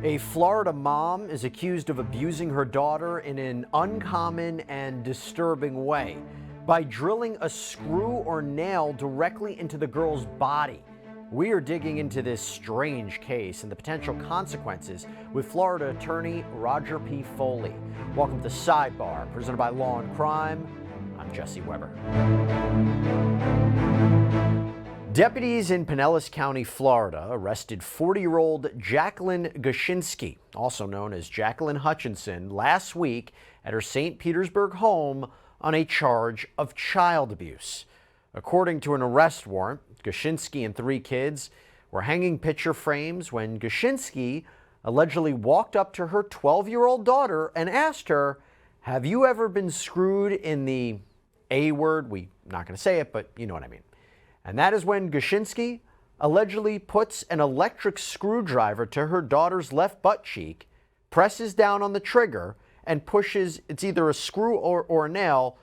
A Florida mom is accused of abusing her daughter in an uncommon and disturbing way by drilling a screw or nail directly into the girl's body. We are digging into this strange case and the potential consequences with Florida attorney Roger P. Foley. Welcome to Sidebar, presented by Law&Crime. I'm Jesse Weber. Deputies in Pinellas County, Florida, arrested 40-year-old Jaclyn Goszczynski, also known as Jaclyn Hutchinson, last week at her St. Petersburg home on a charge of child abuse. According to an arrest warrant, Goszczynski and 3 kids were hanging picture frames when Goszczynski allegedly walked up to her 12-year-old daughter and asked her, "Have you ever been screwed in the A word?" We're not going to say it, but you know what I mean. And that is when Goszczynski allegedly puts an electric screwdriver to her daughter's left butt cheek, presses down on the trigger, and pushes, it's either a screw or a nail,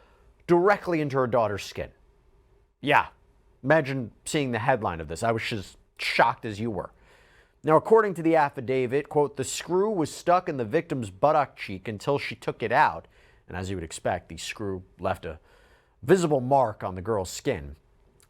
directly into her daughter's skin. Yeah, imagine seeing the headline of this. I was as shocked as you were. Now, according to the affidavit, quote, the screw was stuck in the victim's buttock cheek until she took it out. And as you would expect, the screw left a visible mark on the girl's skin.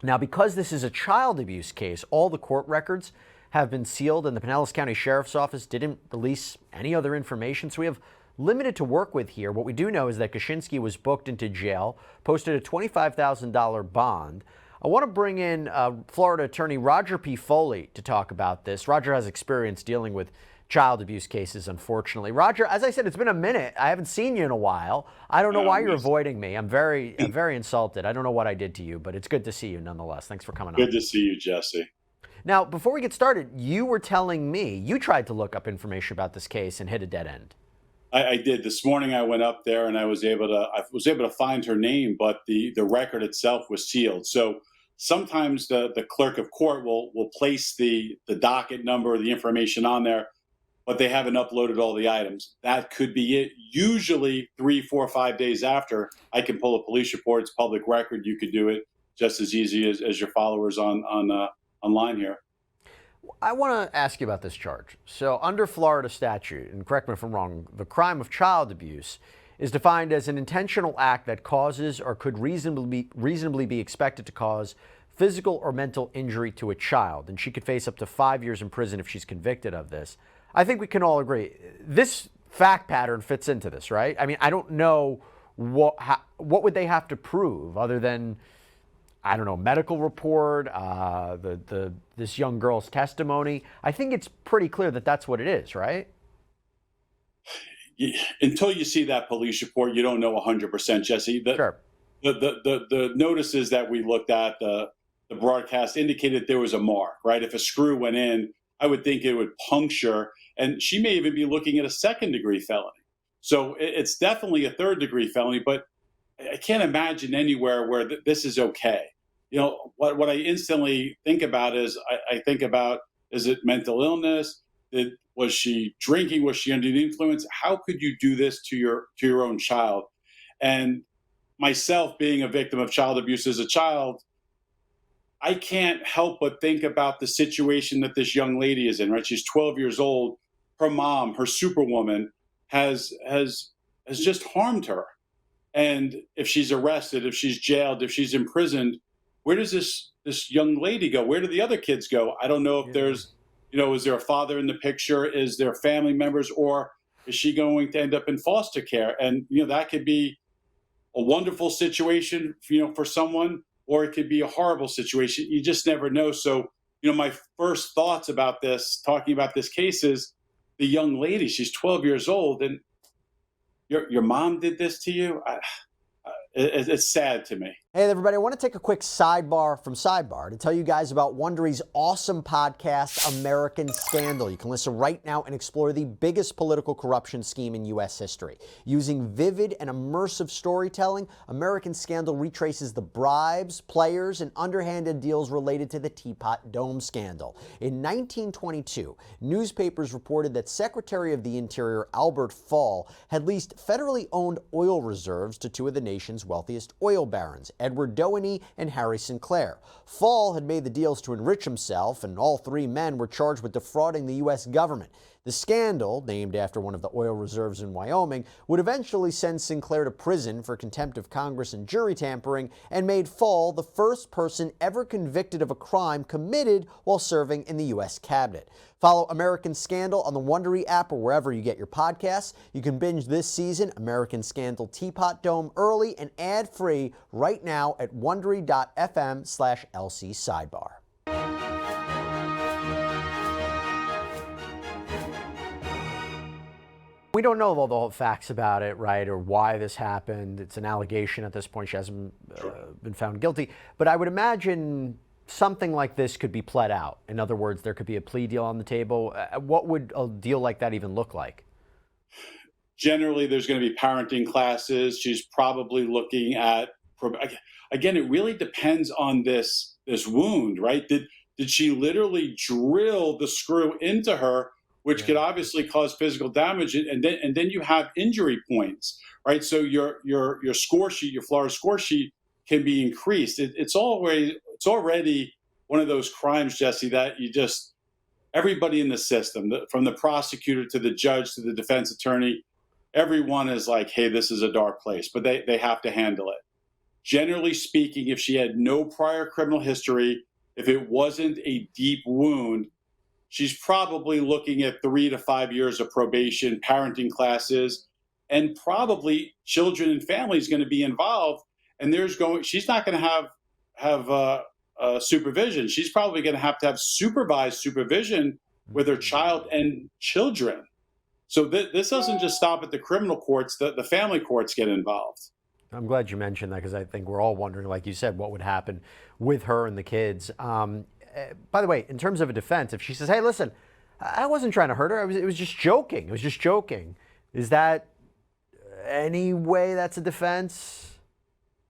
Now, because this is a child abuse case, all the court records have been sealed and the Pinellas County Sheriff's Office didn't release any other information, so we have limited to work with here. What we do know is that Goszczynski was booked into jail, posted a $25,000 bond. I want to bring in Florida attorney Roger P. Foley to talk about this. Roger has experience dealing with child abuse cases, unfortunately. Roger, as I said, it's been a minute. I haven't seen you in a while. I don't know why you're avoiding me. I'm very insulted. I don't know what I did to you, but it's good to see you nonetheless. Thanks for coming on. Good to see you, Jesse. Now, before we get started, you were telling me you tried to look up information about this case and hit a dead end. I did. This morning I went up there and I was able to find her name, but the record itself was sealed. So sometimes the clerk of court will place the docket number, the information on there, but they haven't uploaded all the items. That could be it. Usually 3, 4, 5 days after, I can pull a police report. It's public record. You could do it just as easy as your followers online here. I want to ask you about this charge. So under Florida statute, and correct me if I'm wrong, the crime of child abuse is defined as an intentional act that causes or could reasonably be expected to cause physical or mental injury to a child. And she could face up to 5 years in prison if she's convicted of this. I think we can all agree this fact pattern fits into this, right? I mean, I don't know what would they have to prove other than, I don't know, medical report, this young girl's testimony. I think it's pretty clear that that's what it is, right? Until you see that police report, you don't know 100%, Jesse. Sure. The notices that we looked at, the broadcast indicated there was a mark, right? If a screw went in, I would think it would puncture, and she may even be looking at a 2nd-degree felony. So it's definitely a 3rd-degree felony, but I can't imagine anywhere where this is okay. You know, what I instantly think about is, I think about, is it mental illness? Was she drinking? Was she under the influence? How could you do this to your own child? And myself being a victim of child abuse as a child, I can't help but think about the situation that this young lady is in, right? She's 12 years old. Her mom, her superwoman, has just harmed her. And if she's arrested, if she's jailed, if she's imprisoned, where does this young lady go? Where do the other kids go? I don't know if there's, is there a father in the picture? Is there family members? Or is she going to end up in foster care? And, that could be a wonderful situation, for someone, or it could be a horrible situation. You just never know. So, my first thoughts about this, talking about this case, is the young lady. She's 12 years old, and your mom did this to you. It's sad to me. Hey, everybody, I want to take a quick sidebar from Sidebar to tell you guys about Wondery's awesome podcast, American Scandal. You can listen right now and explore the biggest political corruption scheme in U.S. history. Using vivid and immersive storytelling, American Scandal retraces the bribes, players, and underhanded deals related to the Teapot Dome scandal. In 1922, newspapers reported that Secretary of the Interior Albert Fall had leased federally owned oil reserves to 2 of the nation's wealthiest oil barons, Edward Doheny and Harry Sinclair. Fall had made the deals to enrich himself, and all 3 men were charged with defrauding the U.S. government. The scandal, named after one of the oil reserves in Wyoming, would eventually send Sinclair to prison for contempt of Congress and jury tampering, and made Fall the first person ever convicted of a crime committed while serving in the U.S. cabinet. Follow American Scandal on the Wondery app or wherever you get your podcasts. You can binge this season, American Scandal Teapot Dome, early and ad-free right now at wondery.fm/LC Sidebar. We don't know all the whole facts about it, right, or why this happened. It's an allegation at this point. She hasn't been found guilty. But I would imagine something like this could be pled out. In other words, there could be a plea deal on the table. What would a deal like that even look like? Generally, there's going to be parenting classes. She's probably looking at, again, it really depends on this wound, right? Did she literally drill the screw into her, which could obviously cause physical damage, and then you have injury points, right? So your score sheet, your Florida score sheet, can be increased. It's already one of those crimes, Jesse, that everybody in the system, from the prosecutor to the judge to the defense attorney, everyone is like, hey, this is a dark place, but they have to handle it. Generally speaking, if she had no prior criminal history, if it wasn't a deep wound, she's probably looking at 3 to 5 years of probation, parenting classes, and probably children and families going to be involved. And she's not going to have supervision. She's probably going to have supervised supervision with her child and children. So this doesn't just stop at the criminal courts. The family courts get involved. I'm glad you mentioned that, because I think we're all wondering, like you said, what would happen with her and the kids. By the way, in terms of a defense, if she says, hey, listen, I wasn't trying to hurt her. It was just joking. It was just joking. Is that any way that's a defense?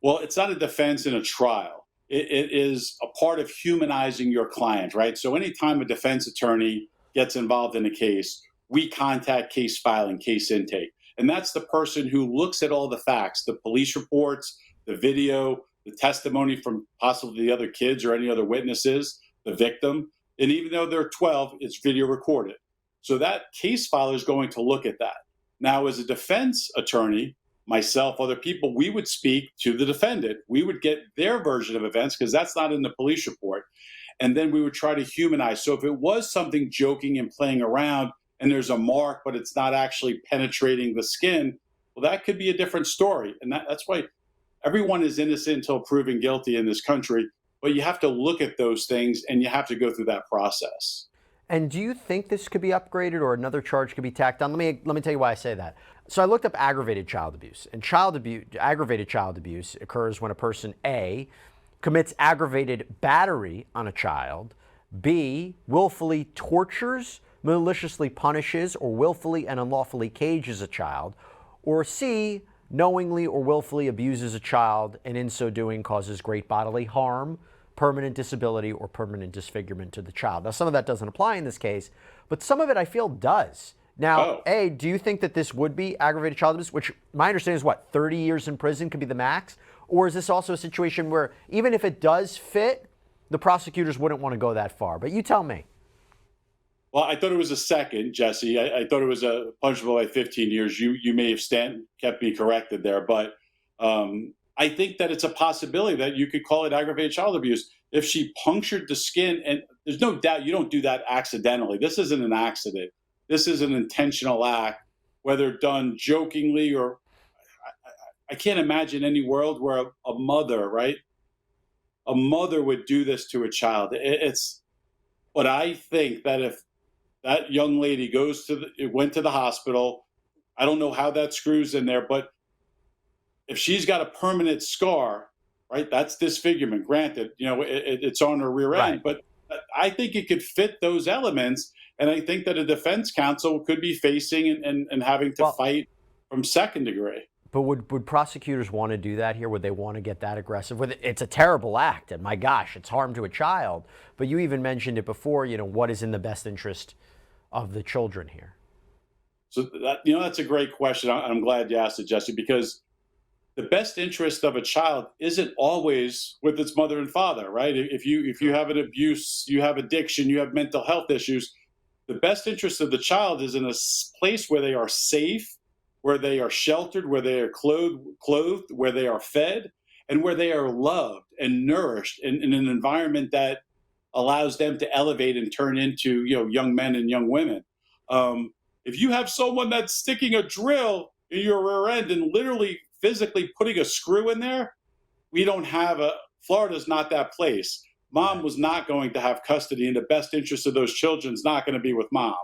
Well, it's not a defense in a trial. It is a part of humanizing your client, right? So anytime a defense attorney gets involved in a case, we contact case filing, case intake. And that's the person who looks at all the facts, the police reports, the video, the testimony from possibly the other kids or any other witnesses, the victim. And even though they're 12, it's video recorded. So that case filer is going to look at that. Now, as a defense attorney, myself, other people, we would speak to the defendant. We would get their version of events, because that's not in the police report. And then we would try to humanize. So if it was something joking and playing around and there's a mark, but it's not actually penetrating the skin, well, that could be a different story. And that's why everyone is innocent until proven guilty in this country. But you have to look at those things, and you have to go through that process. And do you think this could be upgraded, or another charge could be tacked on? Let me tell you why I say that. So I looked up aggravated child abuse. And aggravated child abuse occurs when a person, A, commits aggravated battery on a child, B, willfully tortures, maliciously punishes, or willfully and unlawfully cages a child, or C, knowingly or willfully abuses a child, and in so doing causes great bodily harm, permanent disability, or permanent disfigurement to the child. Now, some of that doesn't apply in this case, but some of it I feel does. Now, A, do you think that this would be aggravated child abuse, which my understanding is 30 years in prison could be the max? Or is this also a situation where even if it does fit, the prosecutors wouldn't want to go that far? But you tell me. Well, I thought it was a second, Jesse. I thought it was a punishable by 15 years. You may have kept me corrected there, but I think that it's a possibility that you could call it aggravated child abuse. If she punctured the skin, and there's no doubt you don't do that accidentally. This isn't an accident. This is an intentional act, whether done jokingly or I can't imagine any world where a mother, right? A mother would do this to a child. But I think that if that young lady went to the hospital, I don't know how that screws in there, but if she's got a permanent scar, right, that's disfigurement. Granted, it's on her rear end, but I think it could fit those elements. And I think that a defense counsel could be facing and having to fight from second degree. But would prosecutors want to do that here? Would they want to get that aggressive with it? It's a terrible act, and my gosh, it's harm to a child. But you even mentioned it before, what is in the best interest of the children here? So that's a great question. I'm glad you asked it, Jesse, because the best interest of a child isn't always with its mother and father, right? If you have an abuse, you have addiction, you have mental health issues, the best interest of the child is in a place where they are safe, where they are sheltered, where they are clothed, where they are fed, and where they are loved and nourished in an environment that allows them to elevate and turn into, young men and young women. If you have someone that's sticking a drill in your rear end and literally physically putting a screw in there, Florida's not that place. Mom was not going to have custody, and the best interest of those children is not going to be with mom.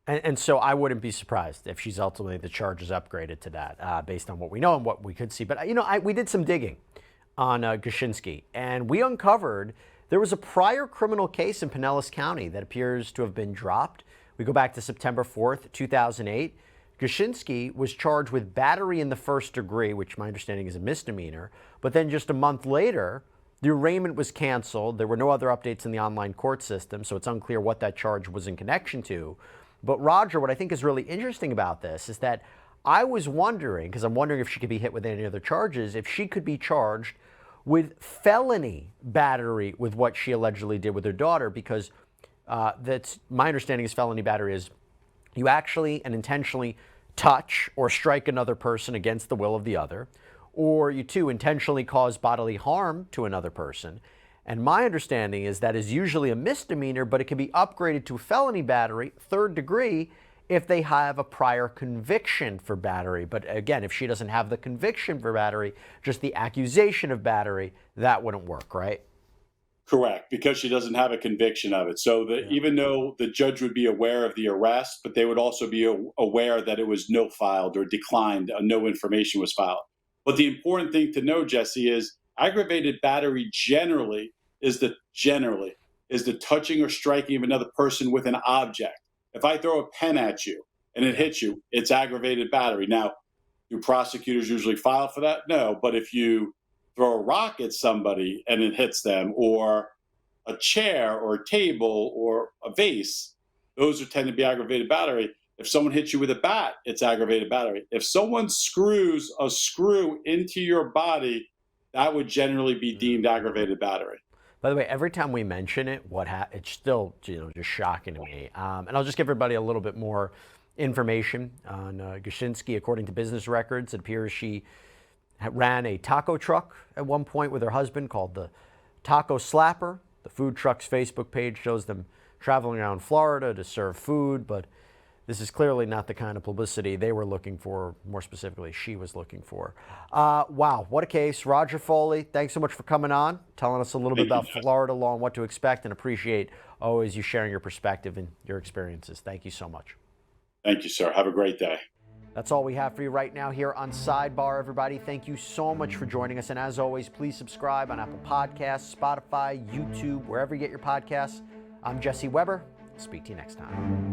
And so I wouldn't be surprised if she's ultimately the charges upgraded to that, based on what we know and what we could see. But, we did some digging on Goszczynski, and we uncovered there was a prior criminal case in Pinellas County that appears to have been dropped. We go back to September 4th, 2008. Goszczynski was charged with battery in the first degree, which my understanding is a misdemeanor. But then just a month later, the arraignment was canceled. There were no other updates in the online court system, so it's unclear what that charge was in connection to. But Roger, what I think is really interesting about this is that I was wondering, because I'm wondering if she could be hit with any other charges, if she could be charged with felony battery with what she allegedly did with her daughter, because that's my understanding is felony battery is you actually and intentionally touch or strike another person against the will of the other, or you too intentionally cause bodily harm to another person. And my understanding is that is usually a misdemeanor, but it can be upgraded to felony battery, third degree, if they have a prior conviction for battery. But again, if she doesn't have the conviction for battery, just the accusation of battery, that wouldn't work, right? Correct, because she doesn't have a conviction of it. So even though the judge would be aware of the arrest, but they would also be aware that it was no filed or declined, no information was filed. But the important thing to know, Jesse, is aggravated battery generally is the touching or striking of another person with an object. If I throw a pen at you and it hits you, it's aggravated battery. Now, do prosecutors usually file for that? No, but if you throw a rock at somebody and it hits them, or a chair or a table or a vase, those tend to be aggravated battery. If someone hits you with a bat, it's aggravated battery. If someone screws a screw into your body, that would generally be deemed aggravated battery. By the way, every time we mention it, it's still just shocking to me. And I'll just give everybody a little bit more information on Goszczynski. According to business records, it appears she ran a taco truck at one point with her husband called the Taco Slapper. The food truck's Facebook page shows them traveling around Florida to serve food, but this is clearly not the kind of publicity they were looking for, more specifically, she was looking for. Wow, what a case. Roger Foley, thanks so much for coming on, telling us a little bit about Florida law and what to expect, and appreciate always you sharing your perspective and your experiences. Thank you so much. Thank you, sir. Have a great day. That's all we have for you right now here on Sidebar, everybody. Thank you so much for joining us. And as always, please subscribe on Apple Podcasts, Spotify, YouTube, wherever you get your podcasts. I'm Jesse Weber. Speak to you next time.